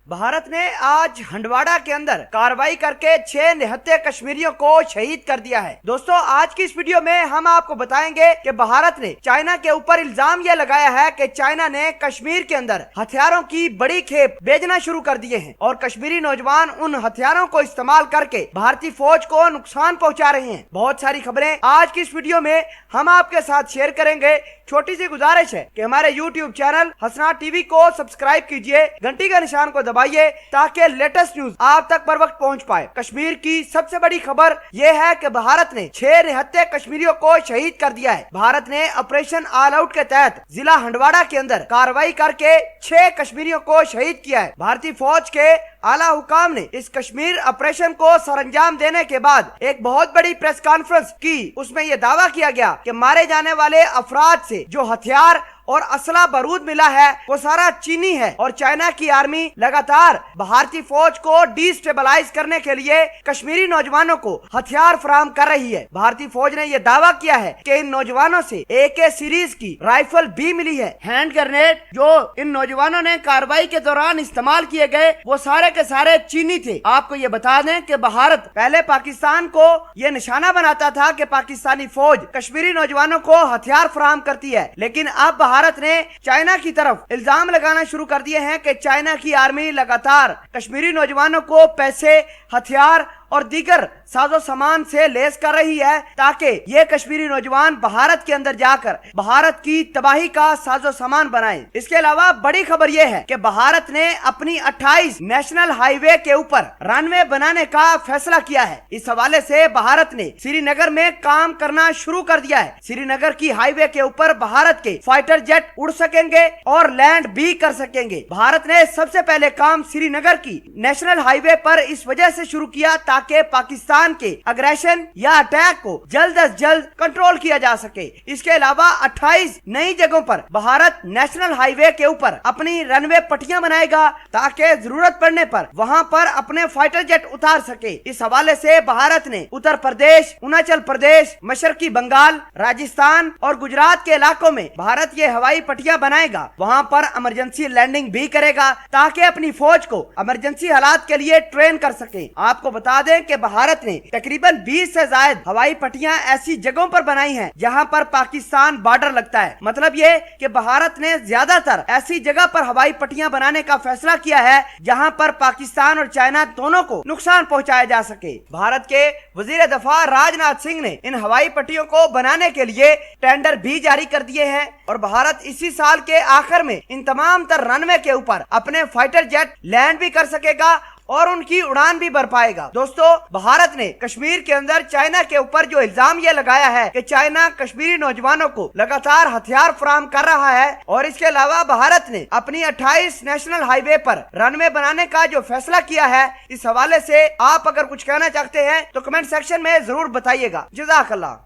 भारत ने आज हंडवाड़ा के अंदर कार्रवाई करके 6 निहत्थे कश्मीरियों को शहीद कर दिया है। दोस्तों, आज की इस वीडियो में हम आपको बताएंगे कि भारत ने चाइना के ऊपर इल्जाम यह लगाया है कि चाइना ने कश्मीर के अंदर हथियारों की बड़ी खेप भेजना शुरू कर दिए हैं और कश्मीरी नौजवान उन हथियारों को इस्तेमाल करके भारतीय फौज को नुकसान पहुंचा रहे हैं। बहुत सारी खबरें आज की इस वीडियो में हम आपके साथ शेयर करेंगे। छोटी सी गुजारिश है कि हमारे YouTube चैनल हसनाट टीवी को सब्सक्राइब कीजिए, घंटी का निशान को दबाइए ताकि लेटेस्ट न्यूज आप तक बर वक्त पहुंच पाए। कश्मीर की सबसे बड़ी खबर यह है कि भारत ने 6 निहत्थे कश्मीरियों को शहीद कर दिया है। भारत ने ऑपरेशन ऑल आउट के तहत जिला हंडवाड़ा के अंदर कार्रवाई करके 6 कश्मीरियों को शहीद किया है। भारतीय फौज के आला हुकाम ने इस कश्मीर ऑपरेशन को सरंजाम देने के बाद एक बहुत बड़ी प्रेस कॉन्फ्रेंस की। उसमें यह दावा किया गया कि मारे जाने वाले अफराद से जो हथियार और असला बारूद मिला है वो सारा चीनी है और चाइना की आर्मी लगातार भारतीय फौज को डिस्टेबलाइज करने के लिए कश्मीरी नौजवानों को हथियार फराहम कर रही है। भारतीय फौज ने यह दावा किया है कि इन नौजवानों से AK सीरीज की राइफल भी मिली है। हैंड ग्रेनेड जो इन नौजवानों ने कार्रवाई के दौरान इस्तेमाल किए गए वो सारे के सारे चीनी थे। आपको ये बता दें कि भारत पहले पाकिस्तान को ये निशाना बनाता था कि पाकिस्तानी फौज कश्मीरी नौजवानों को हथियार फराहम करती है, लेकिन अब भारत ने चाइना की तरफ इल्जाम लगाना शुरू कर दिए हैं कि चाइना की आर्मी लगातार कश्मीरी नौजवानों को पैसे, हथियार और दीगर साजो सामान से लेस कर रही है ताकि ये कश्मीरी नौजवान भारत के अंदर जाकर भारत की तबाही का साजो सामान बनाएं। इसके अलावा बड़ी खबर यह है कि भारत ने अपनी 28 नेशनल हाईवे के ऊपर रनवे बनाने का फैसला किया है। इस हवाले से भारत ने श्रीनगर में काम करना शुरू कर दिया है। श्रीनगर की हाईवे के ऊपर भारत के फाइटर जेट उड़ सकेंगे और लैंड भी कर सकेंगे। भारत ने सबसे पहले काम श्रीनगर की नेशनल हाईवे पर इस वजह से शुरू किया ताकि पाकिस्तान के अग्रेशन या अटैक को जल्द अज जल्द कंट्रोल किया जा सके। इसके अलावा 28 नई जगहों पर भारत नेशनल हाईवे के ऊपर अपनी रनवे पट्टियां बनाएगा ताकि जरूरत पड़ने पर वहां पर अपने फाइटर जेट उतार सके। इस हवाले से भारत ने उत्तर प्रदेश, अरुणाचल प्रदेश, मशरकी बंगाल, राजस्थान और गुजरात के इलाकों में भारत ये हवाई पट्टियां बनाएगा। वहां पर इमरजेंसी लैंडिंग भी करेगा ताकि अपनी फौज को इमरजेंसी हालात के लिए ट्रेन कर सके। आपको बता दें कि भारत ने तकरीबन 20 से ज्यादा हवाई पट्टियां ऐसी जगहों पर बनाई हैं जहां पर पाकिस्तान बॉर्डर लगता है। मतलब ये कि भारत ने ज्यादातर ऐसी जगह पर हवाई पट्टियां बनाने का फैसला किया है जहां पर पाकिस्तान और चाइना दोनों को नुकसान पहुंचाया जा सके। भारत के वजीर दफा राजनाथ सिंह ने इन हवाई पट्टियों को बनाने के लिए टेंडर भी जारी कर दिए हैं और भारत इसी साल के आखिर में इन तमाम तर रनवे के ऊपर अपने फाइटर जेट लैंड भी कर सकेगा और उनकी उड़ान भी भर पाएगा। दोस्तों, भारत ने कश्मीर के अंदर चाइना के ऊपर जो इल्जाम ये लगाया है कि चाइना कश्मीरी नौजवानों को लगातार हथियार फराहम कर रहा है और इसके अलावा भारत ने अपनी 28 नेशनल हाईवे पर रनवे बनाने का जो फैसला किया है, इस हवाले से आप अगर कुछ कहना चाहते हैं तो कमेंट सेक्शन में जरूर बताइएगा। जज़ाकल्लाह।